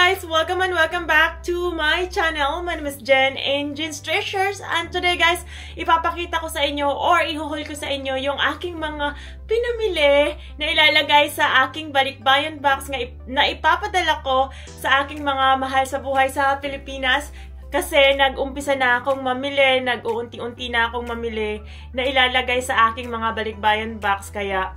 guys! Welcome and welcome back to my channel. My name is Jen in Jen's Treasures. And today guys, ipapakita ko sa inyo or ihuhol ko sa inyo yung aking mga pinamili na ilalagay sa aking balikbayan box na ipapadala ko sa aking mga mahal sa buhay sa Pilipinas. Kasi nag-umpisa na akong mamili, nag-uunti-unti na akong mamili na ilalagay sa aking mga balikbayan box. Kaya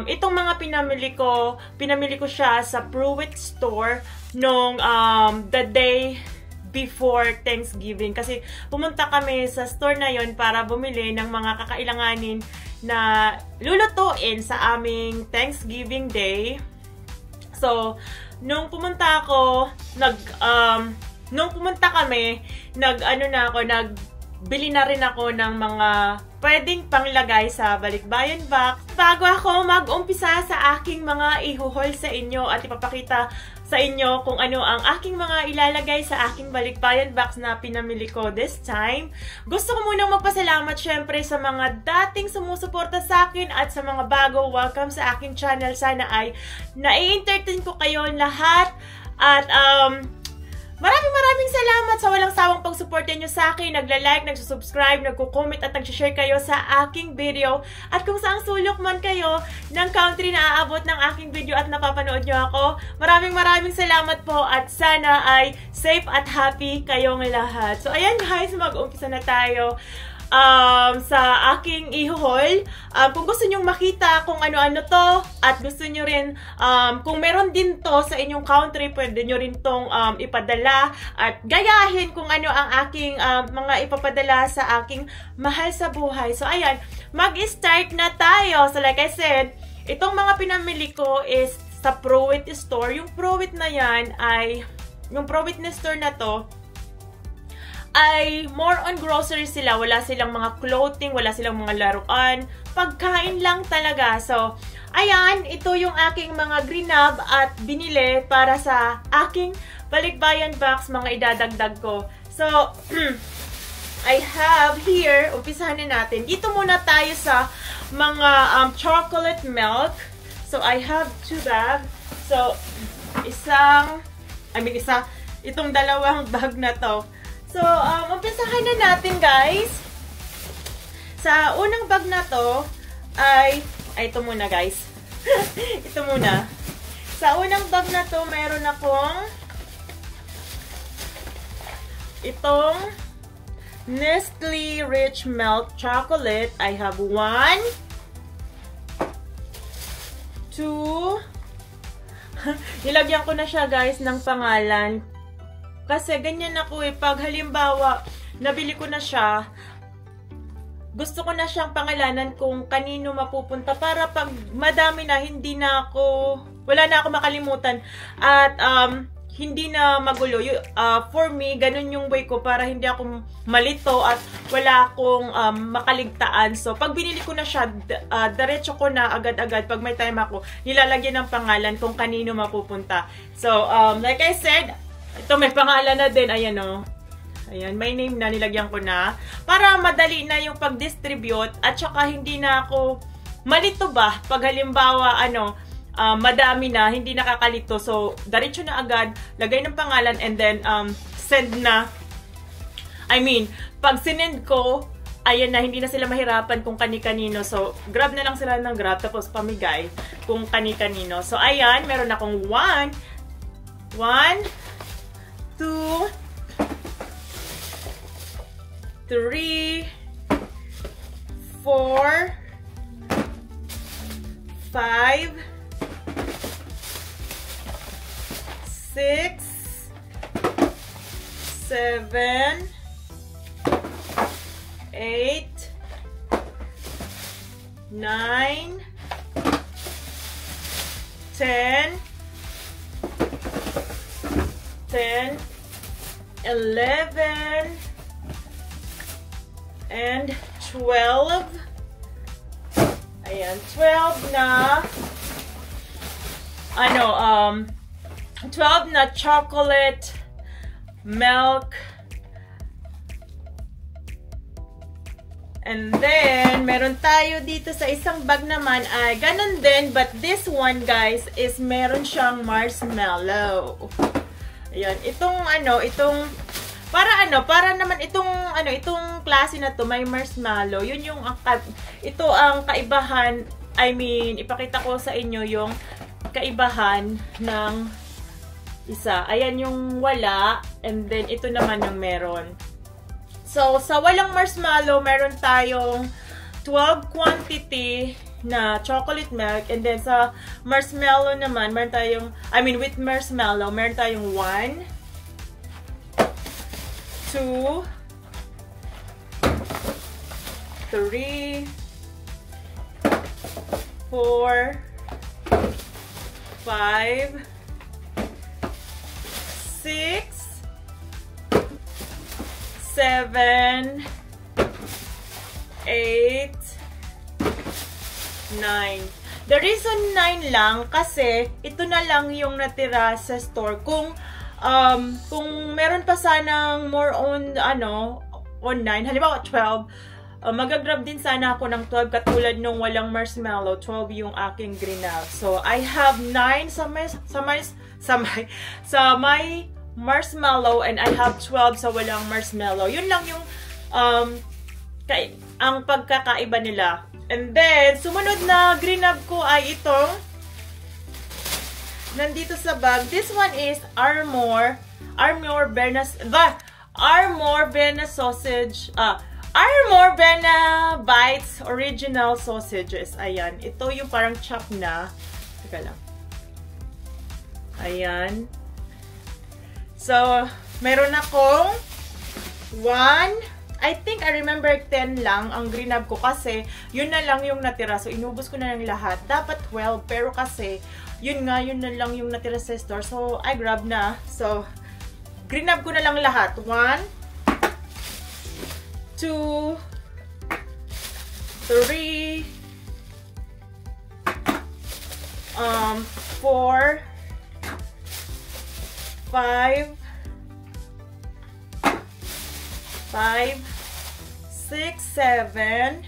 itong mga pinamili ko siya sa Pruitt store nung the day before Thanksgiving. Kasi pumunta kami sa store na yon para bumili ng mga kakailanganin na lulutuin sa aming Thanksgiving Day. So, nung pumunta kami, nagbili na rin ako ng mga pwedeng panglagay sa balikbayan box. Bago ako mag-umpisa sa aking mga ihuhol sa inyo at ipapakita sa inyo kung ano ang aking mga ilalagay sa aking balikbayan box na pinamili ko this time, gusto ko munang magpasalamat syempre sa mga dating sumusuporta sa akin at sa mga bago, welcome sa aking channel. Sana ay nai-entertain ko kayo lahat at maraming salamat sa walang sawang pagsuporta nyo sa akin. Nagla-like, nagsusubscribe, nagko-comment at nag-share kayo sa aking video. At kung saang sulok man kayo ng country na aabot ng aking video at napapanood nyo ako, maraming salamat po at sana ay safe at happy kayong lahat. So ayan guys, mag-umpisa na tayo sa aking ihuhol. Kung gusto nyong makita kung ano-ano to at gusto nyo rin, kung meron din to sa inyong country, pwede nyo rin tong ipadala at gayahin kung ano ang aking mga ipapadala sa aking mahal sa buhay. So ayan, mag-start na tayo. So like I said, itong mga pinamili ko is sa Pruitt store. Yung Pruitt na yan ay, yung Pruitt na store na to ay more on groceries sila. Wala silang mga clothing, wala silang mga laruan. Pagkain lang talaga. So, ayan, ito yung aking mga grinab at binili para sa aking balikbayan box, mga idadagdag ko. So, I have here, umpisahan na natin. Dito muna tayo sa mga chocolate milk. So, I have 2 bags. So, itong dalawang bag na to. So, umpisahan na natin guys. Sa unang bag na to, ay ito muna guys. Ito muna. Sa unang bag na to, meron akong itong Nestle Rich Milk Chocolate. I have 1, 2. Nilagyan ko na siya guys ng pangalan. Kasi ganyan ako eh. Pag halimbawa, nabili ko na siya, gusto ko na siyang pangalanan kung kanino mapupunta para pag madami na, wala na ako makalimutan. At hindi na magulo. For me, ganun yung way ko para hindi ako malito at wala akong makaligtaan. So, pag binili ko na siya, diretso ko na agad-agad. Pag may time ako, nilalagyan ng pangalan kung kanino mapupunta. So, like I said, ito may pangalan na din. Ayan o. Ayan, may name na. Nilagyan ko na. Para madali na yung pag-distribute. At saka hindi na ako malito ba? Pag halimbawa, madami na, hindi nakakalito. So, diretso na agad. Lagay ng pangalan and then send na. Pag sinend ko, ayan na, hindi na sila mahirapan kung kani-kanino. So, grab na lang sila ng grab. Tapos pamigay kung kani-kanino. So, ayan, meron akong 1, 2, 3, 4, 5, 6, 7, 8, 9, 10, 11, and 12. Ayan, 12 na 12 na chocolate milk. And then, meron tayo dito sa isang bag naman ay ganun din. But this one, guys, is meron siyang marshmallow. Ayan, para naman itong klase na to, may marshmallow. Yun yung, ito ang kaibahan, ipakita ko sa inyo yung kaibahan ng isa. Ayan yung wala, and then ito naman yung meron. So, sa walang marshmallow, meron tayong 12 quantity na chocolate milk, and then sa marshmallow naman, meron tayong, with marshmallow, meron tayong 1, 2, 3, 4, 5, 6, 7, 8, 9. The reason 9 lang kasi ito na lang yung natira sa store. Kung meron pa sanang more on 9, halimbawa 12, magagrab din sana ako ng 12 katulad nung walang marshmallow. 12 yung aking greenap. So I have 9 sa may marshmallow, and I have 12 sa walang marshmallow. Yun lang yung ang pagkakaiba nila. And then, sumunod na greenap ko ay itong nandito sa bag. This one is Armour Bena Bites Original Sausages. Ayan. Ito yung parang chop na. Teka lang. Ayan. So, meron akong 1, I think I remember 10 lang ang greenap ko kasi yun na lang yung natira. So, inubos ko na lang lahat. Dapat 12, pero kasi yun na lang yung natira sa store. So, I grab na. So, greenap ko na lang lahat. 1, 2, 3, 4, 5, 6, 7,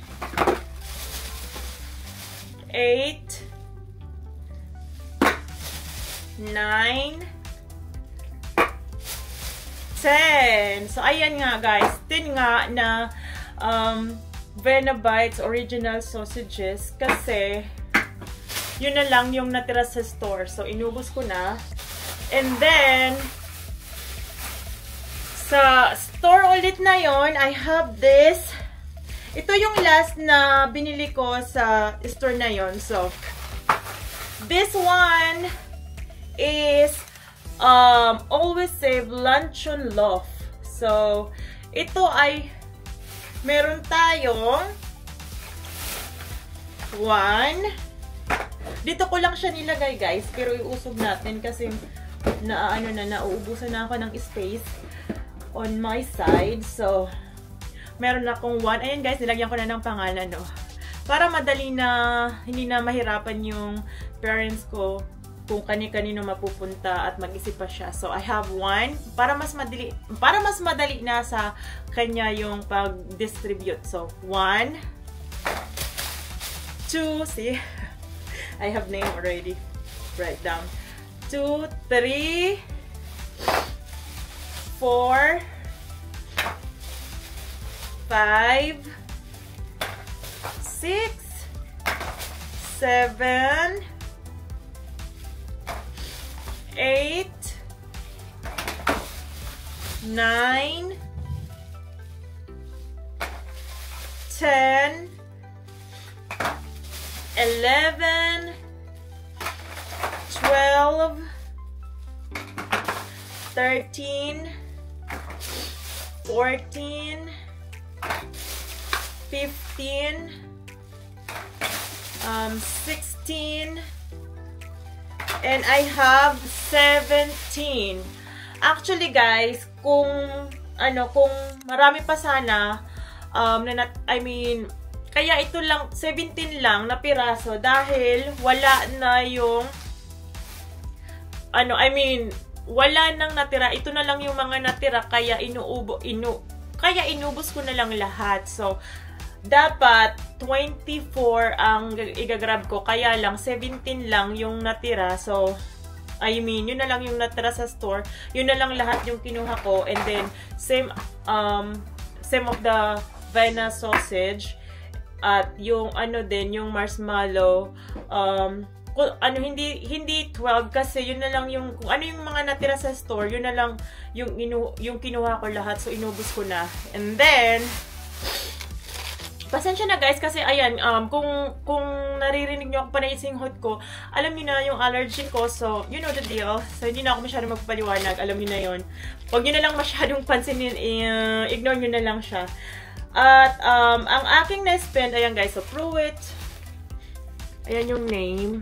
8, 9, 10. So, ayan nga guys. 10 nga na Bena Bites Original Sausages kasi yun na lang yung natira sa store. So, inubos ko na. And then, sa store ulit na yon, I have this. Ito yung last na binili ko sa store na yon. So, this one is Always Save Luncheon Loaf. So, ito ay meron tayong 1. Dito ko lang siya nilagay guys, pero iusog natin kasi nauubusan na ako ng space on my side. So, meron akong 1. Ayan guys, nilagyan ko na ng pangalan, no? Para madali na, hindi na mahirapan yung parents ko kung kani-kanino mapupunta at mag-isip pa siya. So, I have 1. Para mas madali na sa kanya yung pag-distribute. So, 1, 2, see? I have name already. Write down. 2, 3, 4, 5, 6, 7, 8, 9, 10, 11, 12, 13, 14, 15, 16, and I have 17. Actually guys, kung marami pa sana, kaya ito lang, 17 lang na piraso dahil wala na yung, wala nang natira. Ito na lang yung mga natira, kaya inubos ko na lang lahat. So, dapat 24 ang igagrab ko, kaya lang 17 lang yung natira. So, I mean, yun na lang yung natira sa store. Yun na lang lahat yung kinuha ko. And then, same of the Vienna sausage. At yung ano din, yung marshmallow. Hindi 12 kasi yun na lang yung, kung ano yung mga natira sa store, yun na lang yung kinuha ko lahat. So, inubos ko na. And then, pasensya na guys kasi ayan, kung naririnig nyo ako pa na isinghot ko, alam nyo na yung allergy ko, so you know the deal. So hindi na ako masyadong magpaliwanag, alam nyo na yun. Huwag nyo na lang masyadong pansinin, ignore nyo na lang siya. At ang aking na-spend, ayan guys, so Pruitt. Ayan yung name.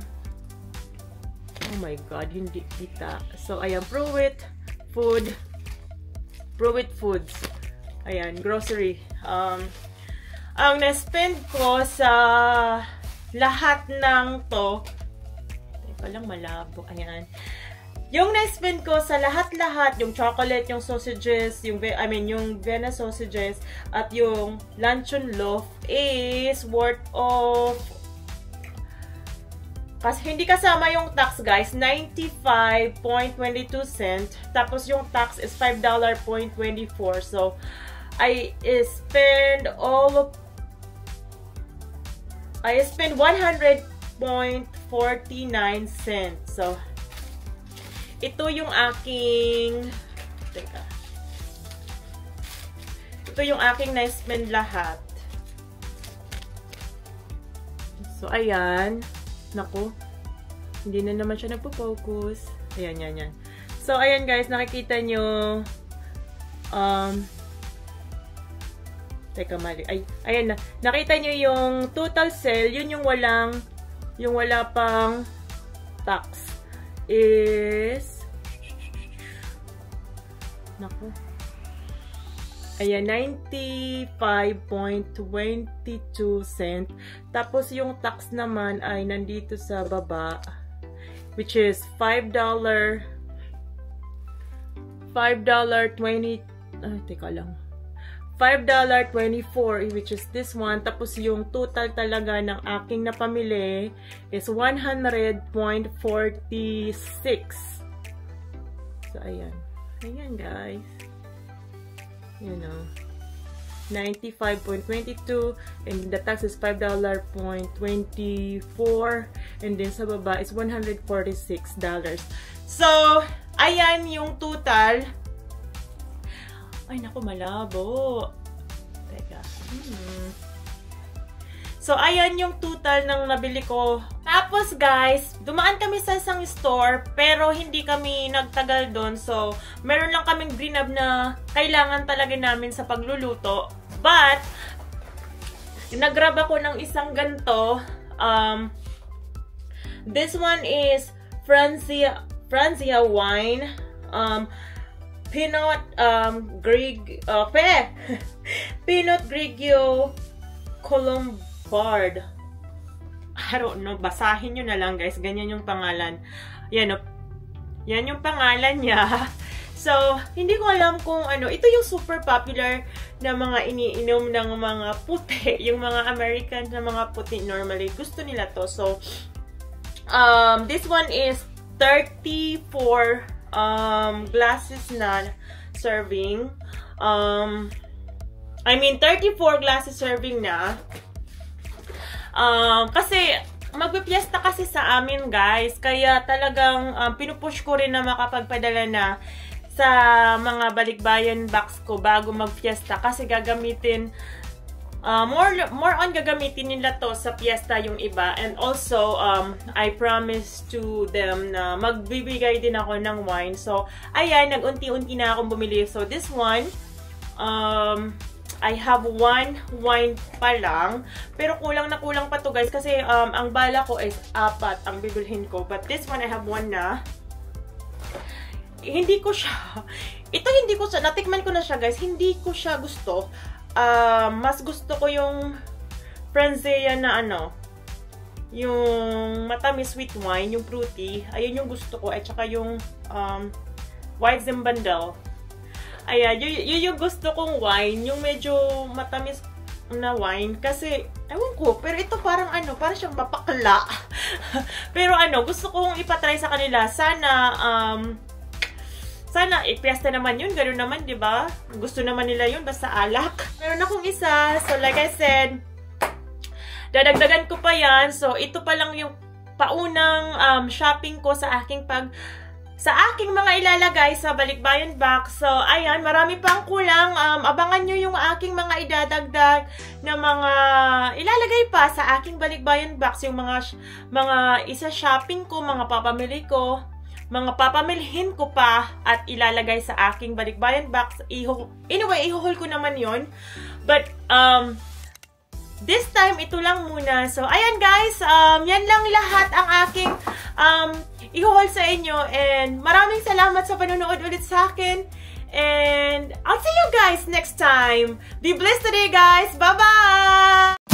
Oh my god, hindi kita. So ayan, Pruitt Foods. Ayan, grocery. Ang na-spend ko sa lahat ng to, teka lang, malabo, ayan. Yung na-spend ko sa lahat-lahat, yung chocolate, yung sausages, yung Vienna sausages, at yung luncheon loaf is worth of, kasi hindi kasama yung tax guys, 95.22 cent. Tapos yung tax is $5.24. So, I spend 100.49 cents. So, ito yung aking, teka. Ito yung aking na-spend lahat. So, ayan. Naku. Hindi na naman siya nagpo-focus. Ayan, yan. So, ayan guys, nakikita nyo, teka, mali. Ay, ayan na. Nakita nyo yung total sale, yun yung wala pang tax is, naku. Ayan, 95.22 cent. Tapos yung tax naman ay nandito sa baba, which is $5.20. Ay, teka lang. $5.24, which is this one. Tapos yung total talaga ng aking napamili is 100.46. So, ayan. Ayan, guys. You know. 95.22. And the tax is $5.24. And then sa baba is $146. So, ayan yung total. Ay, naku, malabo. Teka. So, ayan yung total ng nabili ko. Tapos, guys, dumaan kami sa isang store, pero hindi kami nagtagal doon. So, meron lang kaming grab na kailangan talaga namin sa pagluluto. But, nag-grab ako ng isang ganito. This one is Francia wine. Pinot Grigio Colombard. I don't know. Basahin nyo na lang, guys. Ganyan yung pangalan. Yan, yan yung pangalan niya. So, hindi ko alam kung ano. Ito yung super popular na mga iniinom ng mga puti. Yung mga American na mga puti normally. Gusto nila to. So, this one is 34 glasses na serving. 34 glasses serving na. Kasi, magpipiesta kasi sa amin, guys. Kaya talagang pinupush ko rin na makapagpadala na sa mga balikbayan box ko bago magpiesta. Kasi gagamitin, more on gagamitin nila to sa fiesta yung iba. And also, I promised to them na magbibigay din ako ng wine. So, ayan, nag-unti-unti na akong bumili. So, this one, I have one wine pa lang. Pero kulang na kulang pa to, guys. Kasi, ang bala ko is 4 ang bibilhin ko. But this one, I have 1 na. Hindi ko siya, natikman ko na siya, guys. Hindi ko siya gusto. Mas gusto ko yung Franzia na yung matamis sweet wine, yung fruity. Ayun yung gusto ko. At saka yung White Zinfandel. Ayan, yun yung gusto kong wine. Yung medyo matamis na wine kasi ewan ko, pero ito parang parang siyang mapakla. Pero gusto kong ipatry sa kanila. Sana ipiyesta naman yun, gano'n naman, 'di ba? Gusto naman nila yun basta alak. Meron akong isa. So like I said, dadagdagan ko pa 'yan. So ito pa lang yung paunang shopping ko sa aking mga ilalagay sa balikbayan box. So, ayan, marami pang kulang. Abangan nyo yung aking mga idadagdag na mga ilalagay pa sa aking balikbayan box. Yung mga isa-shopping ko, mga papamili ko, mga papamilhin ko pa at ilalagay sa aking balikbayan box. Anyway, ihuhol ko naman yon. But, this time, ito lang muna. So, ayan guys, yan lang lahat ang aking ihuhol sa inyo. And maraming salamat sa panonood ulit sa akin. And I'll see you guys next time. Be blessed today, guys. Bye-bye!